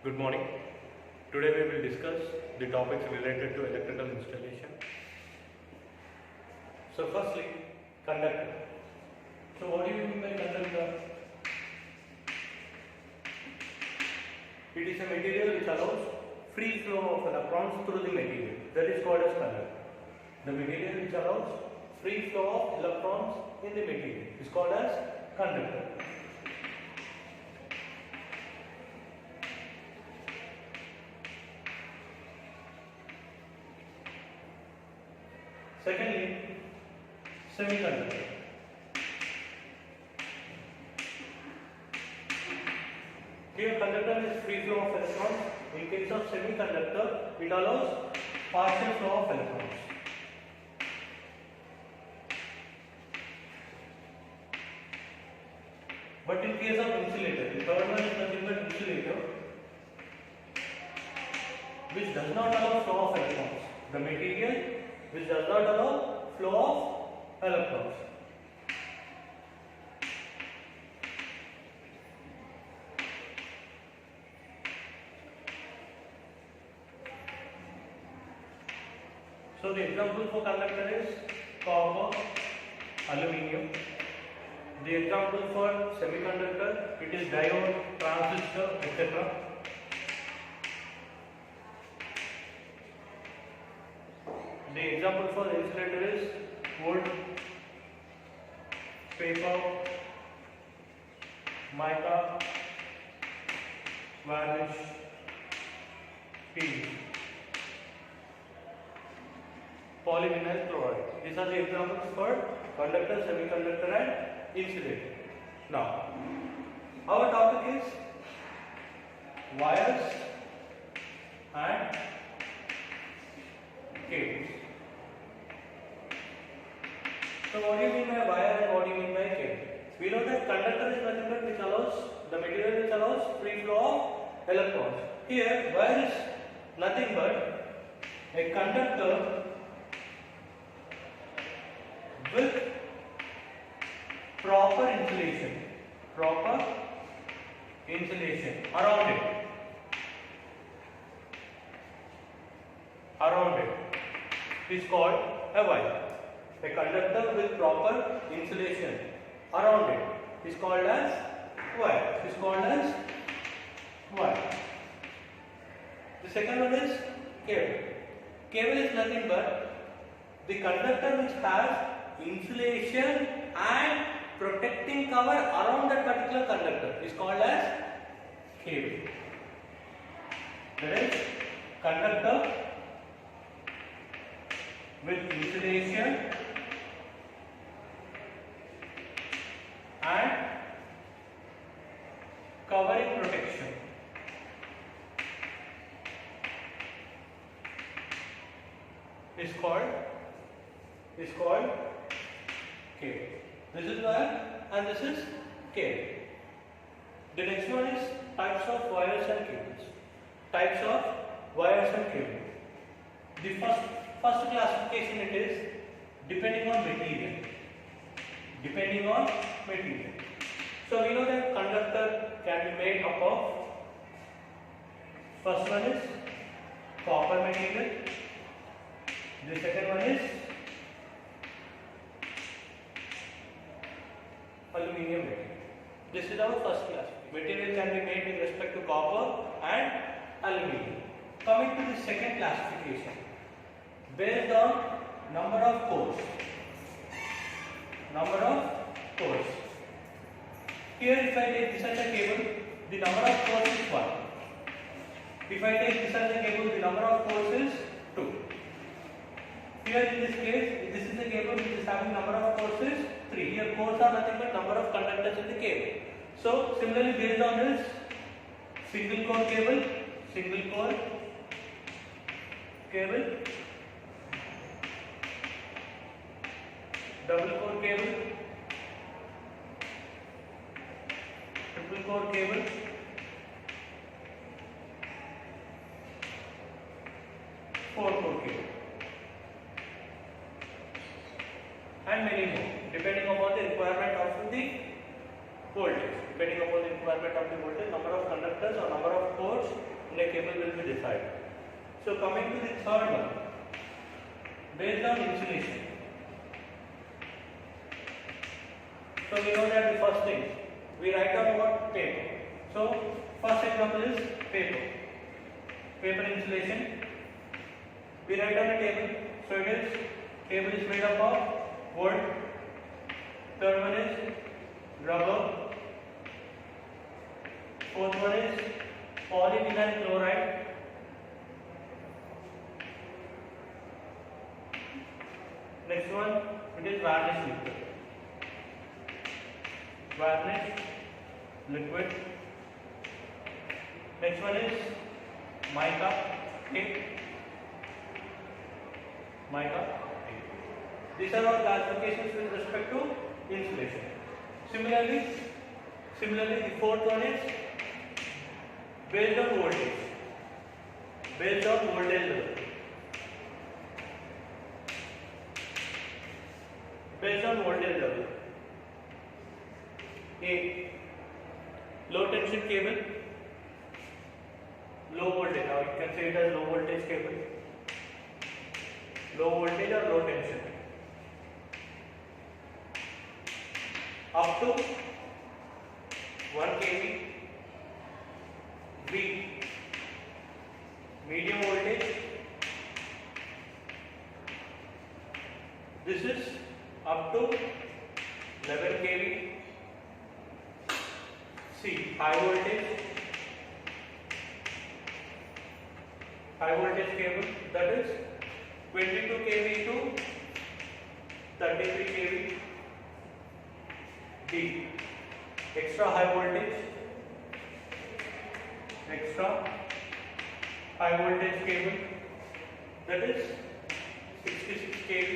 Good morning. Today we will discuss the topics related to electrical installation. So firstly, conductor. So what do you mean by conductor? It is a material which allows free flow of electrons through the material. That is called as conductor. The material which allows free flow of electrons in the material is called as conductor. Secondly, semiconductor. Here conductor is free flow of electrons. In case of semiconductor, it allows partial flow of electrons. But in case of insulator, the third one is nothing but insulator, which does not allow flow of electrons. The material which does not allow flow of electrons. So the example for conductor is copper, aluminium. The example for semiconductor, it is diode, transistor, etc. The example for the insulator is wood, paper, mica, varnish, PVC, polyvinyl chloride. These are the examples for conductor, semiconductor and insulator. Now, our topic is wires and cables. So what do you mean by wire and what do you mean by cable? We know that conductor is nothing but which allows the material which allows free flow of electrons. Here wire is nothing but a conductor with proper insulation around it. Is called a wire. A conductor with proper insulation around it is called as wire. The second one is cable. Cable is nothing but the conductor which has insulation and protecting cover around that particular conductor is called as cable. That is conductor with insulation and covering protection is called cable. This is wire and this is cable. The next one is types of wires and cables. The first classification it is depending on material. So we know that conductor can be made up of, first one is copper material, the second one is aluminium material. This is our first class. Material can be made with respect to copper and aluminium. Coming to the second classification, based on number of cores. Here if I take this as a cable, the number of cores is 1. If I take this as a cable, the number of cores is 2. Here in this case, this is a cable which is having number of cores is 3. Here cores are nothing but number of conductors in the cable. So similarly based on this, single core cable, double core cable, triple core cable, four core cable, and many more depending upon the requirement of the voltage. Depending upon the requirement of the voltage, number of conductors or number of cores in a cable will be decided. So coming to the third one, based on insulation. So we know that the first thing, we write down what? Paper. So first example is paper. Paper insulation. We write down a table. So it is, table is made up of wood. Third one is rubber. Fourth one is polyvinyl chloride. Next one, it is varnish liquid. Varnish liquid. Next one is mica tape. Mica tape. These are all classifications with respect to insulation. Similarly, the fourth one is based on voltage. Based on voltage level. Based on voltage level. A low tension cable, low voltage. Now you can say it as low voltage cable. Low voltage or low tension. Up to 1 kV. B, medium voltage. This is up to 11 kV. C, high voltage. High voltage cable, that is 22 kV to 33 kV. D, extra high voltage. Extra high voltage cable, that is 66 kV,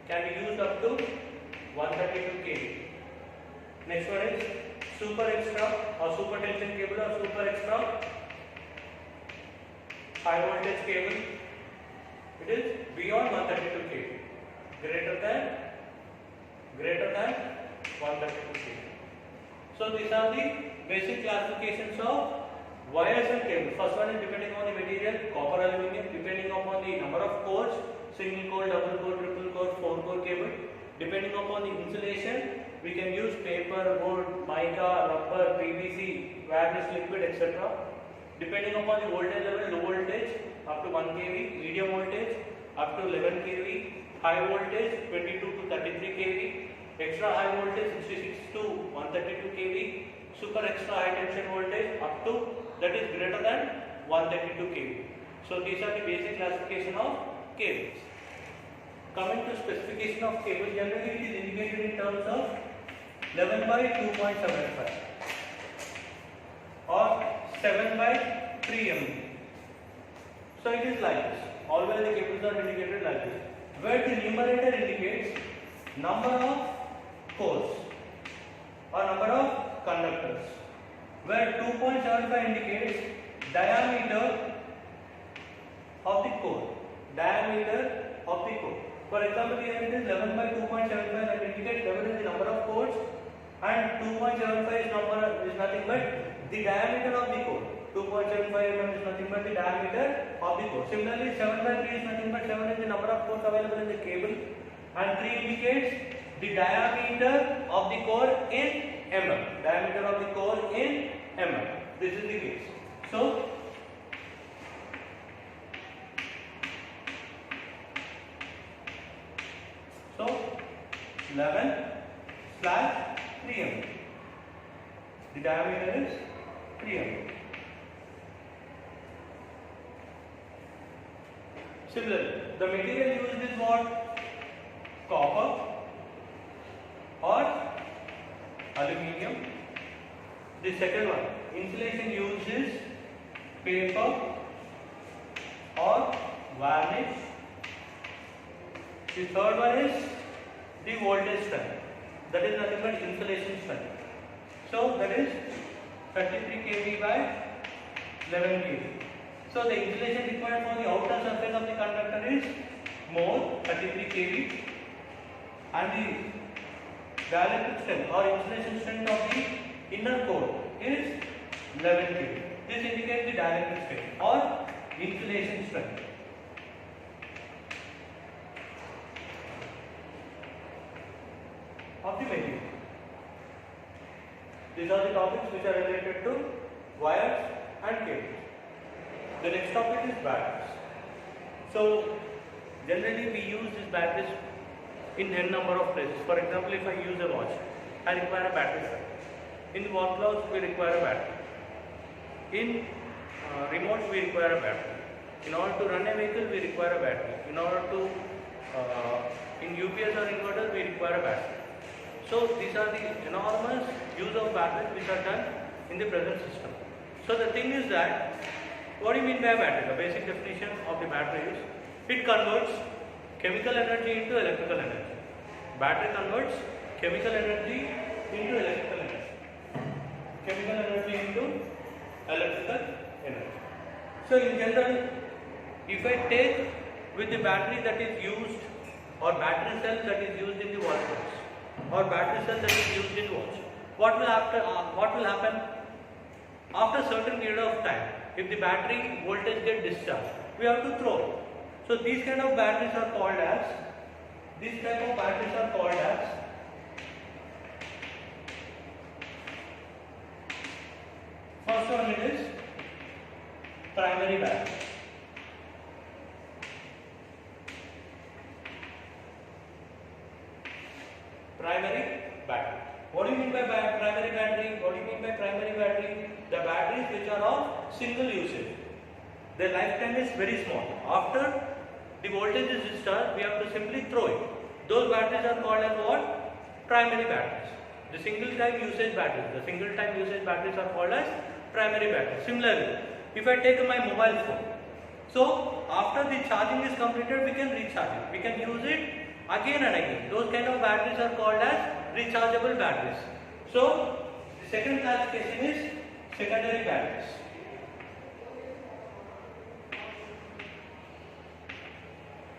can be used up to 132 kV. Next one is super extra or super tension cable or super extra high voltage cable. It is beyond 132 kV, greater than 132 kV. So these are the basic classifications of wires and cables. First one is depending on the material, copper, aluminum, depending upon the number of cores, single core, double core, triple core, 4 core cable. Depending upon the insulation, we can use paper, wood, mica, rubber, PVC, varnish liquid, etc. Depending upon the voltage level, low voltage up to 1 kV, medium voltage up to 11 kV, high voltage 22 to 33 kV, extra high voltage 66 to 132 kV, super extra high tension voltage up to, that is greater than 132 kV. So these are the basic classification of cables. Coming to specification of cable, generally it is indicated in terms of 11 by 2.75 or 7 by 3 mm. So it is like this. Always the cables are indicated like this, where the numerator indicates number of cores or number of conductors, where 2.75 indicates diameter of the core. Diameter of the core. For example, here it is 11 by 2.75, that indicates 11 is the number of cores and 2.75 is nothing but the diameter of the core. 2.75 mm is nothing but the diameter of the core. Similarly, 7 by 3 is nothing but 7 is the number of cores available in the cable, and 3 indicates the diameter of the core in mm. Diameter of the core in mm. This is the case. So 11/3 mm. The diameter is 3 mm. Similarly, the material used is what? Copper or aluminium. The second one, insulation used is paper or varnish. The third one is the voltage strength. That is nothing but insulation strength. So that is 33 kV by 11 kV. So the insulation required for the outer surface of the conductor is more, 33 kV, and the dielectric strength or insulation strength of the inner core is dielectric strength or insulation strength. Of the material. These are the topics which are related to wires and cables. The next topic is batteries. So generally we use these batteries in n number of places. For example, if I use a watch, I require a battery cell. In wall clocks we require a battery. In remotes we require a battery. In order to run a vehicle we require a battery. In order to in UPS or inverter we require a battery. So these are the enormous use of batteries which are done in the present system. So the thing is that, what do you mean by a battery? The basic definition of the battery is, it converts chemical energy into electrical energy. Battery converts chemical energy into electrical energy. Chemical energy into electrical energy. So in general, if I take with the battery that is used, or battery cell that is used in the wall box, or battery cell that is used in watch, what will happen after a certain period of time? If the battery voltage gets discharged, we have to throw it. So these kind of batteries are called as, first one it is primary battery. Primary battery. What do you mean by primary battery? The batteries which are of single usage. Their lifetime is very small. After the voltage is discharged, we have to simply throw it. Those batteries are called as what? Primary batteries. The single time usage batteries are called as primary batteries. Similarly, if I take my mobile phone, so after the charging is completed, we can recharge it. We can use it again and again. Those kind of batteries are called as rechargeable batteries. So the second classification is secondary batteries.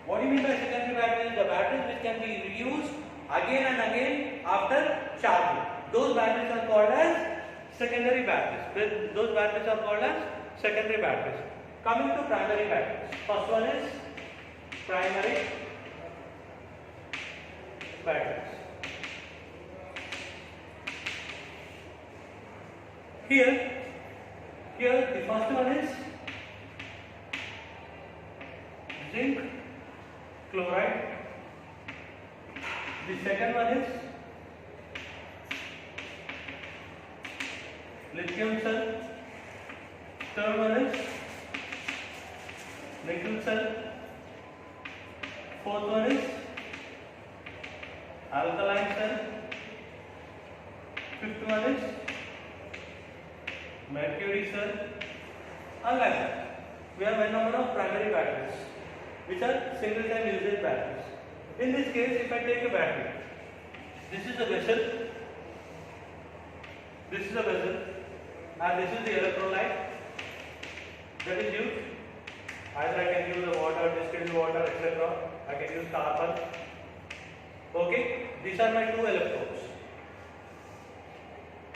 What do you mean by secondary batteries? The batteries which can be reused again and again after charging. Those batteries are called as secondary batteries. Coming to primary batteries. First one is primary batteries. Here the first one is zinc chloride. The second one is lithium cell. Third one is nickel cell. Fourth one is alkaline cell. Fifth one is mercury cell. And like that, we have a number of primary batteries which are single time usage batteries. In this case, if I take a battery, this is a vessel, and this is the electrolyte that is used. Either I can use the water, distilled water, etc. I can use carbon. Okay, these are my two electrodes.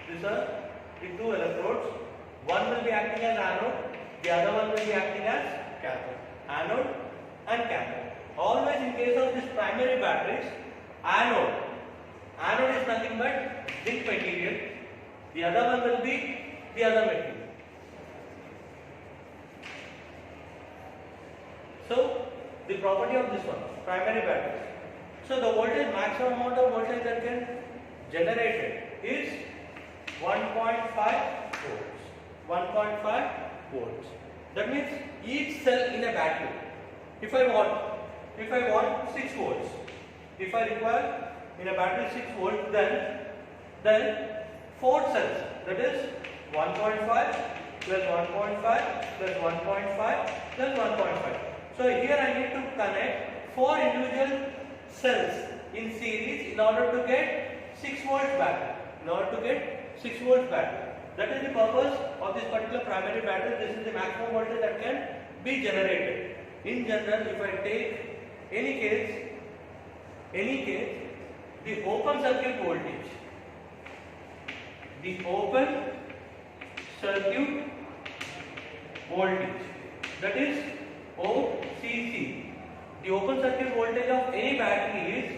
These are the two electrodes. One will be acting as anode, the other one will be acting as cathode. Anode and cathode. Always in case of this primary batteries, anode is nothing but zinc material. The other one will be the other material. So the property of this one, primary batteries. So the voltage, maximum amount of voltage that can generated is 1.5 volts. 1.5 volts. That means each cell in a battery. If I want 6 volts, if I require in a battery 6 volts, then 4 cells, that is 1.5 plus 1.5 plus 1.5 plus 1.5. So here I need to connect 4 individual cells in series in order to get 6 volts battery. That is the purpose of this particular primary battery. This is the maximum voltage that can be generated. In general, if I take any case, the open circuit voltage, voltage, that is OCC. The open circuit voltage of any battery is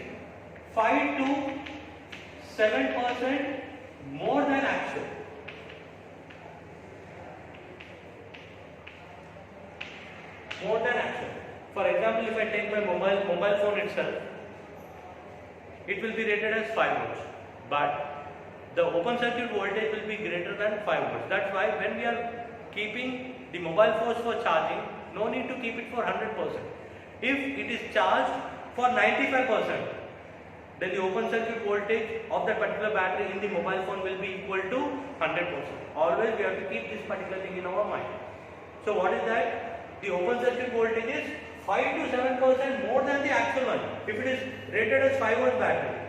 5 to 7% more than actual. More than actual. For example, if I take my mobile phone itself, it will be rated as 5 volts, but the open circuit voltage will be greater than 5 volts. That's why when we are keeping the mobile phones for charging, no need to keep it for 100%. If it is charged for 95%, then the open circuit voltage of that particular battery in the mobile phone will be equal to 100%. Always we have to keep this particular thing in our mind. So what is that? The open circuit voltage is 5 to 7% more than the actual one. If it is rated as 5 volt battery,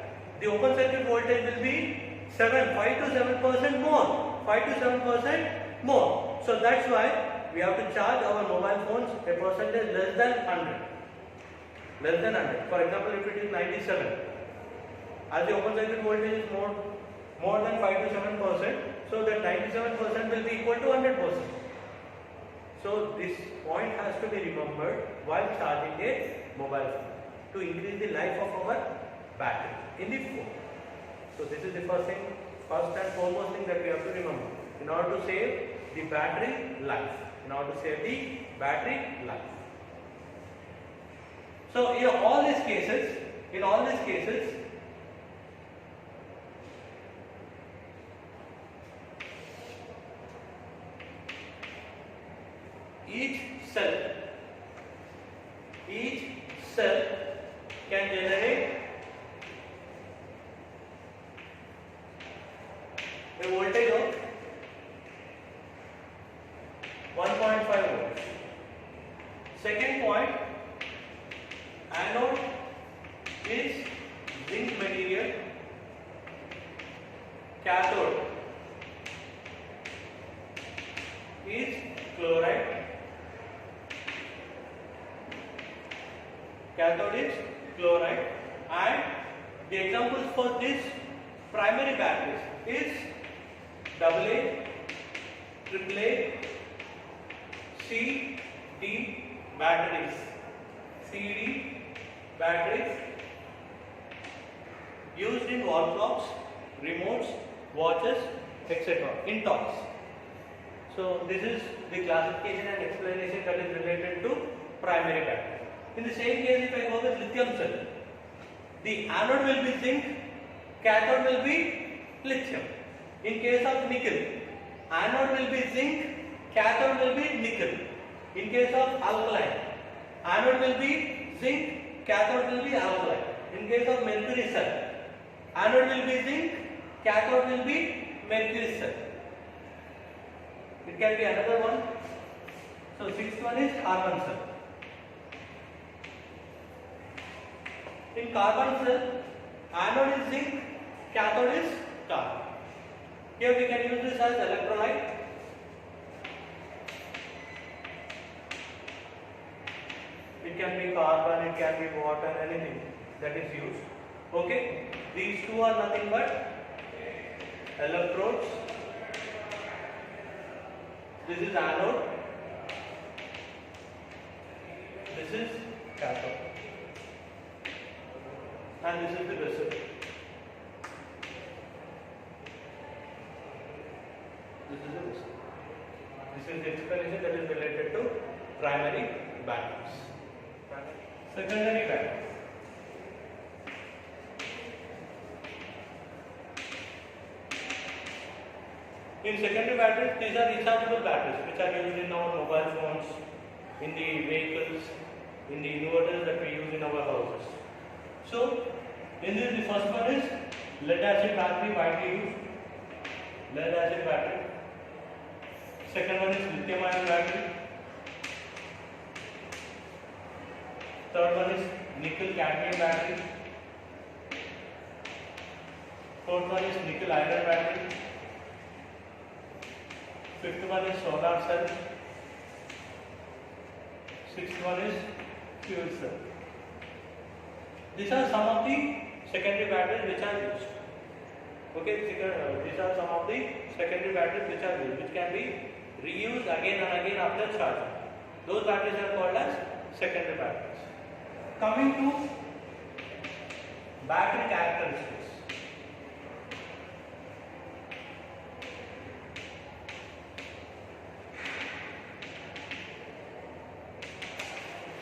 the open circuit voltage will be 5 to 7% more. 5 to 7% more. So that's why we have to charge our mobile phones a percentage less than 100. Less than 100. For example, if it is 97, as the open circuit voltage is more than 5 to 7%, so that 97% will be equal to 100%. So this point has to be remembered while charging a mobile phone to increase the life of our battery in the phone. So this is the first and foremost thing that we have to remember in order to save the battery life. So in all these cases, each cell can generate a voltage of 1.5 volts. Second point, anode is zinc material, cathode is chloride. And the examples for this primary batteries is AA, AAA, CD batteries, used in wall clocks, remotes, watches, etc. in toys. So this is the classification and explanation that is related to primary battery. In the same case, if I go with lithium cell, the anode will be zinc, cathode will be lithium. In case of nickel, anode will be zinc, cathode will be nickel. In case of alkaline, anode will be zinc, cathode will be alkaline. In case of mercury cell, anode will be zinc, cathode will be mercury cell. It can be another one. So sixth one is carbon cell. In carbon cell, anode is zinc, cathode is carbon. Here we can use this as electrolyte. It can be carbon, it can be water, anything that is used. Okay, these two are nothing but electrodes. This is anode, this is cathode, and this is the vessel. This is the vessel. This is the explanation that is related to primary batteries. Secondary batteries. In secondary batteries, these are rechargeable batteries which are used in our mobile phones, in the vehicles, in the inverters that we use in our houses. So, in this, the first one is lead acid battery, widely used. Lead acid battery. Second one is lithium ion battery. Third one is nickel cadmium battery. Fourth one is nickel iron battery. Fifth one is solar cell. Sixth one is fuel cell. These are some of the secondary batteries which are used. Okay, these are some of the secondary batteries which are used, which can be reused again and again after charging. Those batteries are called as secondary batteries. Coming to battery characteristics.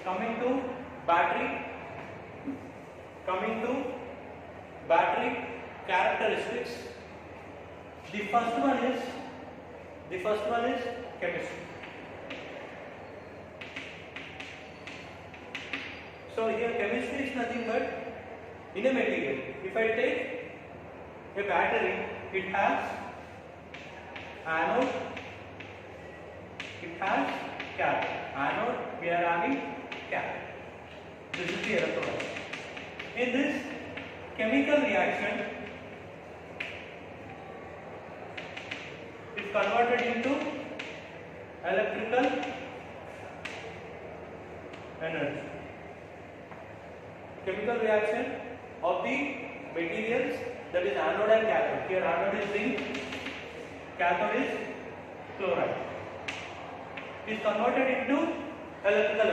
Coming to battery characteristics. The first one is chemistry. So here chemistry is nothing but in a material. If I take a battery, it has anode, it has cathode. Anode, we are having cathode. This is the electrolyte. In this chemical reaction, is converted into electrical energy. Chemical reaction of the materials, that is anode and cathode. Here anode is zinc, cathode is chloride. Is converted into electrical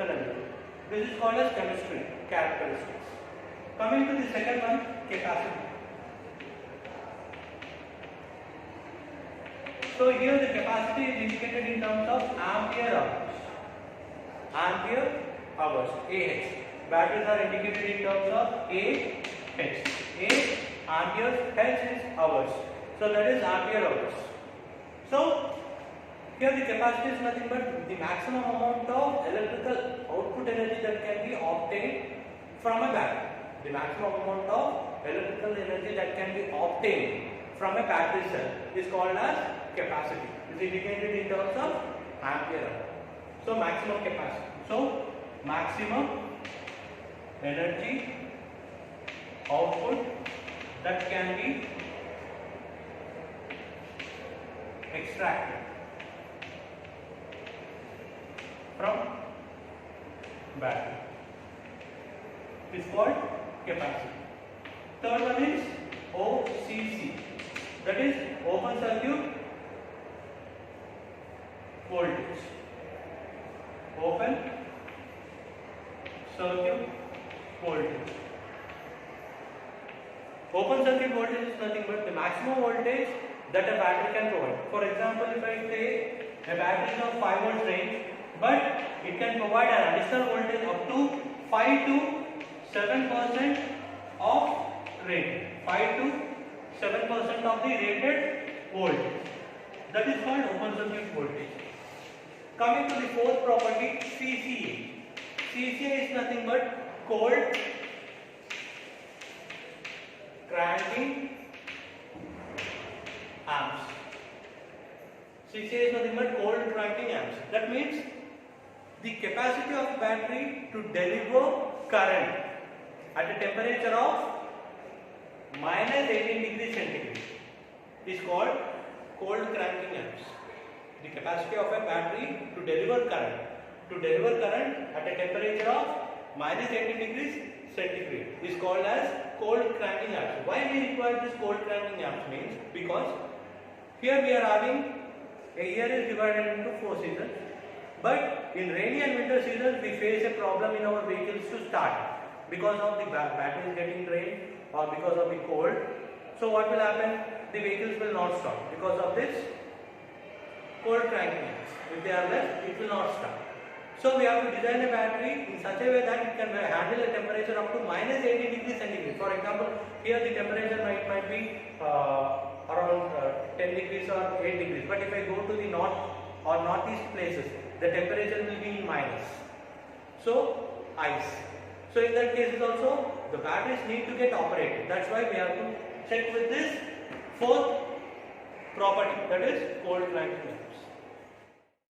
energy. This is called as chemistry characteristics. Coming to the second one, capacity. So here the capacity is indicated in terms of ampere hours. Ampere hours, AH. Batteries are indicated in terms of AH. A amperes, H is hours. So that is ampere hours. So here the capacity is nothing but the maximum amount of electrical output energy that can be obtained from a battery. The maximum amount of electrical energy that can be obtained from a battery cell is called as capacity. It is indicated in terms of ampere hour. So maximum capacity. So maximum energy output that can be extracted from battery is called capacity. Third one is OCC, that is open circuit voltage. Open circuit voltage. Open circuit voltage is nothing but the maximum voltage that a battery can provide. For example, if I say a battery is of 5 volts range, but it can provide an additional voltage up to 5 to 7% of rating. 5 to 7% of the rated voltage. That is called open circuit voltage. Coming to the fourth property, CCA. CCA is nothing but cold cranking amps. CCA is nothing but cold cranking amps. That means the capacity of battery to deliver current at a temperature of minus 18 degrees centigrade is called cold cranking amps. The capacity of a battery to deliver current at a temperature of minus 18 degrees centigrade is called as cold cranking amps. Why we require this cold cranking amps means because here we are having a year is divided into 4 seasons, but in rainy and winter seasons we face a problem in our vehicles to start because of the batteries getting drained or because of the cold. So what will happen? The vehicles will not start because of this cold cranking amps. If they are left, it will not start. So we have to design a battery in such a way that it can handle a temperature up to minus 80 degrees centigrade. For example, here the temperature might be around 10 degrees or 8 degrees. But if I go to the north or northeast places, the temperature will be in minus. So ice. So in that case also, the batteries need to get operated. That's why we have to check with this fourth property, that is cold cranking.